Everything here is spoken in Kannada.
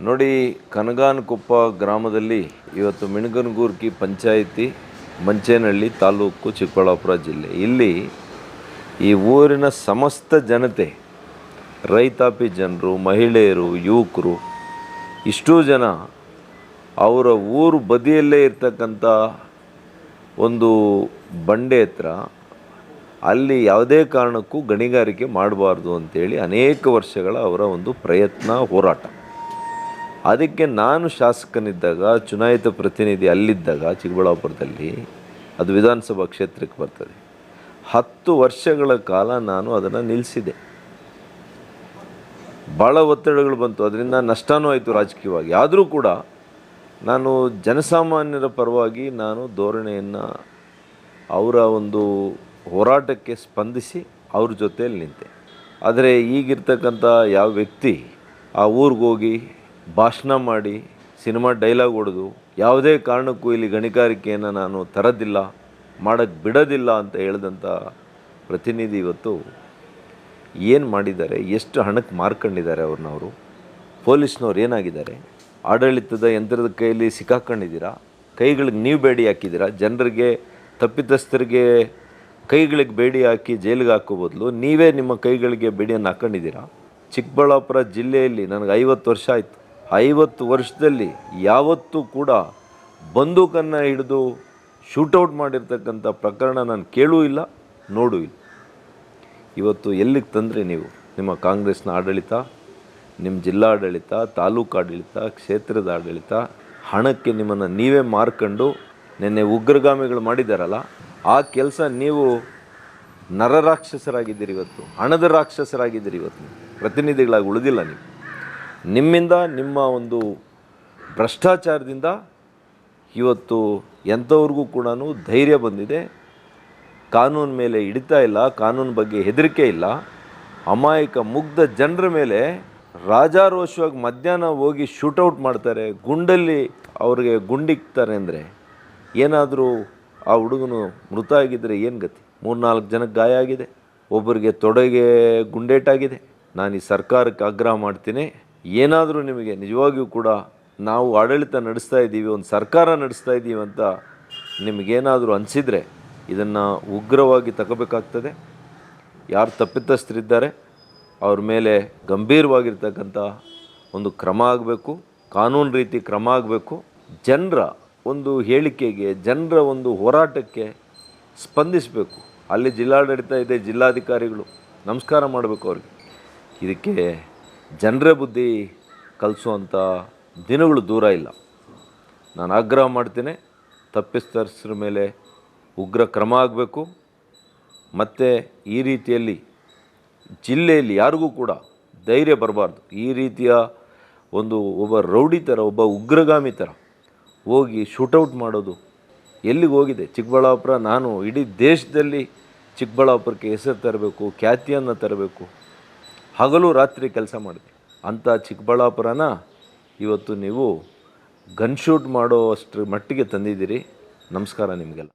ನೋಡಿ, ಕನಗಾನಕೊಪ್ಪ ಗ್ರಾಮದಲ್ಲಿ ಇವತ್ತು ಮಿಣಗನಗೂರ್ಕಿ ಪಂಚಾಯಿತಿ, ಮಂಚೇನಹಳ್ಳಿ ತಾಲೂಕು, ಚಿಕ್ಕಬಳ್ಳಾಪುರ ಜಿಲ್ಲೆ. ಇಲ್ಲಿ ಈ ಊರಿನ ಸಮಸ್ತ ಜನತೆ, ರೈತಾಪಿ ಜನರು, ಮಹಿಳೆಯರು, ಯುವಕರು, ಇಷ್ಟೂ ಜನ ಅವರ ಊರು ಬದಿಯಲ್ಲೇ ಇರ್ತಕ್ಕಂಥ ಒಂದು ಬಂಡೆ ಹತ್ರ ಅಲ್ಲಿ ಯಾವುದೇ ಕಾರಣಕ್ಕೂ ಗಣಿಗಾರಿಕೆ ಮಾಡಬಾರ್ದು ಅಂತೇಳಿ ಅನೇಕ ವರ್ಷಗಳ ಅವರ ಒಂದು ಪ್ರಯತ್ನ, ಹೋರಾಟ. ಅದಕ್ಕೆ ನಾನು ಶಾಸಕನಿದ್ದಾಗ, ಚುನಾಯಿತ ಪ್ರತಿನಿಧಿ ಅಲ್ಲಿದ್ದಾಗ ಚಿಕ್ಕಬಳ್ಳಾಪುರದಲ್ಲಿ, ಅದು ವಿಧಾನಸಭಾ ಕ್ಷೇತ್ರಕ್ಕೆ ಬರ್ತದೆ, 10 ವರ್ಷಗಳ ಕಾಲ ನಾನು ಅದನ್ನು ನಿಲ್ಲಿಸಿದೆ. ಭಾಳ ಒತ್ತಡಗಳು ಬಂತು, ಅದರಿಂದ ನಷ್ಟವೂ ಆಯಿತು ರಾಜಕೀಯವಾಗಿ. ಆದರೂ ಕೂಡ ನಾನು ಜನಸಾಮಾನ್ಯರ ಪರವಾಗಿ ನಾನು ಧೋರಣೆಯನ್ನು, ಅವರ ಒಂದು ಹೋರಾಟಕ್ಕೆ ಸ್ಪಂದಿಸಿ ಅವ್ರ ಜೊತೆಯಲ್ಲಿ ನಿಂತೆ. ಆದರೆ ಈಗಿರ್ತಕ್ಕಂಥ ಯಾವ ವ್ಯಕ್ತಿ ಆ ಊರಿಗೆ ಹೋಗಿ ಭಾಷಣ ಮಾಡಿ, ಸಿನಿಮಾ ಡೈಲಾಗ್ ಹೊಡೆದು, ಯಾವುದೇ ಕಾರಣಕ್ಕೂ ಇಲ್ಲಿ ಗಣಿಗಾರಿಕೆಯನ್ನು ನಾನು ತರೋದಿಲ್ಲ, ಮಾಡೋಕ್ಕೆ ಬಿಡೋದಿಲ್ಲ ಅಂತ ಹೇಳಿದಂಥ ಪ್ರತಿನಿಧಿ ಇವತ್ತು ಏನು ಮಾಡಿದ್ದಾರೆ, ಎಷ್ಟು ಹಣಕ್ಕೆ ಮಾರ್ಕೊಂಡಿದ್ದಾರೆ ಅವ್ರನ್ನವರು. ಪೊಲೀಸ್ನವ್ರು ಏನಾಗಿದ್ದಾರೆ, ಆಡಳಿತದ ಯಂತ್ರದ ಕೈಯಲ್ಲಿ ಸಿಕ್ಕಾಕೊಂಡಿದ್ದೀರಾ, ಕೈಗಳಿಗೆ ನೀವು ಬೇಡಿ ಹಾಕಿದ್ದೀರಾ. ಜನರಿಗೆ, ತಪ್ಪಿತಸ್ಥರಿಗೆ ಕೈಗಳಿಗೆ ಬೇಡಿ ಹಾಕಿ ಜೈಲಿಗೆ ಹಾಕೋ ಬದಲು ನೀವೇ ನಿಮ್ಮ ಕೈಗಳಿಗೆ ಬೇಡಿಯನ್ನು ಹಾಕೊಂಡಿದ್ದೀರಾ. ಚಿಕ್ಕಬಳ್ಳಾಪುರ ಜಿಲ್ಲೆಯಲ್ಲಿ ನನಗೆ 50 ವರ್ಷ ಆಯಿತು. 50 ವರ್ಷದಲ್ಲಿ ಯಾವತ್ತೂ ಕೂಡ ಬಂದೂಕನ್ನು ಹಿಡಿದು ಶೂಟೌಟ್ ಮಾಡಿರ್ತಕ್ಕಂಥ ಪ್ರಕರಣ ನಾನು ಕೇಳೂ ಇಲ್ಲ, ನೋಡೂ ಇಲ್ಲ. ಇವತ್ತು ಎಲ್ಲಿಗೆ ತಂದರೆ ನೀವು ನಿಮ್ಮ ಕಾಂಗ್ರೆಸ್ನ ಆಡಳಿತ, ನಿಮ್ಮ ಜಿಲ್ಲಾಡಳಿತ, ತಾಲೂಕು ಆಡಳಿತ, ಕ್ಷೇತ್ರದ ಆಡಳಿತ, ಹಣಕ್ಕೆ ನಿಮ್ಮನ್ನು ನೀವೇ ಮಾರ್ಕೊಂಡು, ನಿನ್ನೆ ಉಗ್ರಗಾಮಿಗಳು ಮಾಡಿದ್ದಾರಲ್ಲ, ಆ ಕೆಲಸ ನೀವು ನರರಾಕ್ಷಸರಾಗಿದ್ದೀರಿ. ಇವತ್ತು ಹಣದ ರಾಕ್ಷಸರಾಗಿದ್ದೀರಿ. ಇವತ್ತು ಪ್ರತಿನಿಧಿಗಳಾಗಿ ಉಳಿದಿಲ್ಲ ನೀವು. ನಿಮ್ಮಿಂದ, ನಿಮ್ಮ ಒಂದು ಭ್ರಷ್ಟಾಚಾರದಿಂದ ಇವತ್ತು ಎಂಥವ್ರಿಗೂ ಕೂಡ ಧೈರ್ಯ ಬಂದಿದೆ. ಕಾನೂನು ಮೇಲೆ ಹಿಡಿತಾ ಇಲ್ಲ, ಕಾನೂನು ಬಗ್ಗೆ ಹೆದರಿಕೆ ಇಲ್ಲ. ಅಮಾಯಕ ಮುಗ್ಧ ಜನರ ಮೇಲೆ ರಾಜಾರೋಷವಾಗಿ ಮಧ್ಯಾಹ್ನ ಹೋಗಿ ಶೂಟೌಟ್ ಮಾಡ್ತಾರೆ, ಗುಂಡಲ್ಲಿ ಅವ್ರಿಗೆ ಗುಂಡಿಕ್ತಾರೆ. ಅಂದರೆ ಏನಾದರೂ ಆ ಹುಡುಗನು ಮೃತ ಆಗಿದ್ದರೆ ಏನು ಗತಿ? 3-4 ಜನಕ್ಕೆ ಗಾಯ ಆಗಿದೆ, ಒಬ್ಬರಿಗೆ ತೊಡೆಗೆ ಗುಂಡೇಟಾಗಿದೆ. ನಾನು ಈ ಸರ್ಕಾರಕ್ಕೆ ಆಗ್ರಹ ಮಾಡ್ತೀನಿ, ಏನಾದರೂ ನಿಮಗೆ ನಿಜವಾಗಿಯೂ ಕೂಡ ನಾವು ಆಡಳಿತ ನಡೆಸ್ತಾ ಇದ್ದೀವಿ, ಒಂದು ಸರ್ಕಾರ ನಡೆಸ್ತಾ ಇದ್ದೀವಿ ಅಂತ ನಿಮಗೇನಾದರೂ ಅನಿಸಿದರೆ ಇದನ್ನು ಉಗ್ರವಾಗಿ ತಗೋಬೇಕಾಗ್ತದೆ. ಯಾರು ತಪ್ಪಿತಸ್ಥರಿದ್ದಾರೆ ಅವ್ರ ಮೇಲೆ ಗಂಭೀರವಾಗಿರ್ತಕ್ಕಂಥ ಒಂದು ಕ್ರಮ ಆಗಬೇಕು, ಕಾನೂನು ರೀತಿ ಕ್ರಮ ಆಗಬೇಕು. ಜನರ ಒಂದು ಹೇಳಿಕೆಗೆ, ಜನರ ಒಂದು ಹೋರಾಟಕ್ಕೆ ಸ್ಪಂದಿಸಬೇಕು. ಅಲ್ಲಿ ಜಿಲ್ಲಾಡಳಿತ ಇದೆ, ಜಿಲ್ಲಾಧಿಕಾರಿಗಳು ನಮಸ್ಕಾರ ಮಾಡಬೇಕು ಅವ್ರಿಗೆ. ಇದಕ್ಕೆ ಜನರ ಬುದ್ಧಿ ಕಲಿಸುವಂಥ ದಿನಗಳು ದೂರ ಇಲ್ಲ. ನಾನು ಆಗ್ರಹ ಮಾಡ್ತೇನೆ, ತಪ್ಪಿತಸ್ಥರ ಮೇಲೆ ಉಗ್ರ ಕ್ರಮ ಆಗಬೇಕು. ಮತ್ತು ಈ ರೀತಿಯಲ್ಲಿ ಜಿಲ್ಲೆಯಲ್ಲಿ ಯಾರಿಗೂ ಕೂಡ ಧೈರ್ಯ ಬರಬಾರ್ದು. ಈ ರೀತಿಯ ಒಂದು ಒಬ್ಬ ರೌಡಿ ಥರ, ಒಬ್ಬ ಉಗ್ರಗಾಮಿ ಥರ ಹೋಗಿ ಶೂಟೌಟ್ ಮಾಡೋದು ಎಲ್ಲಿಗೆ ಹೋಗಿದೆ ಚಿಕ್ಕಬಳ್ಳಾಪುರ? ನಾನು ಇಡೀ ದೇಶದಲ್ಲಿ ಚಿಕ್ಕಬಳ್ಳಾಪುರಕ್ಕೆ ಹೆಸರು ತರಬೇಕು, ಖ್ಯಾತಿಯನ್ನು ತರಬೇಕು, ಹಗಲು ರಾತ್ರಿ ಕೆಲಸ ಮಾಡಿದೆ. ಅಂಥ ಚಿಕ್ಕಬಳ್ಳಾಪುರನ ಇವತ್ತು ನೀವು ಗನ್ ಶೂಟ್ ಮಾಡೋ ಅಷ್ಟರ ಮಟ್ಟಿಗೆ ತಂದಿದ್ದೀರಿ. ನಮಸ್ಕಾರ ನಿಮಗೆಲ್ಲ.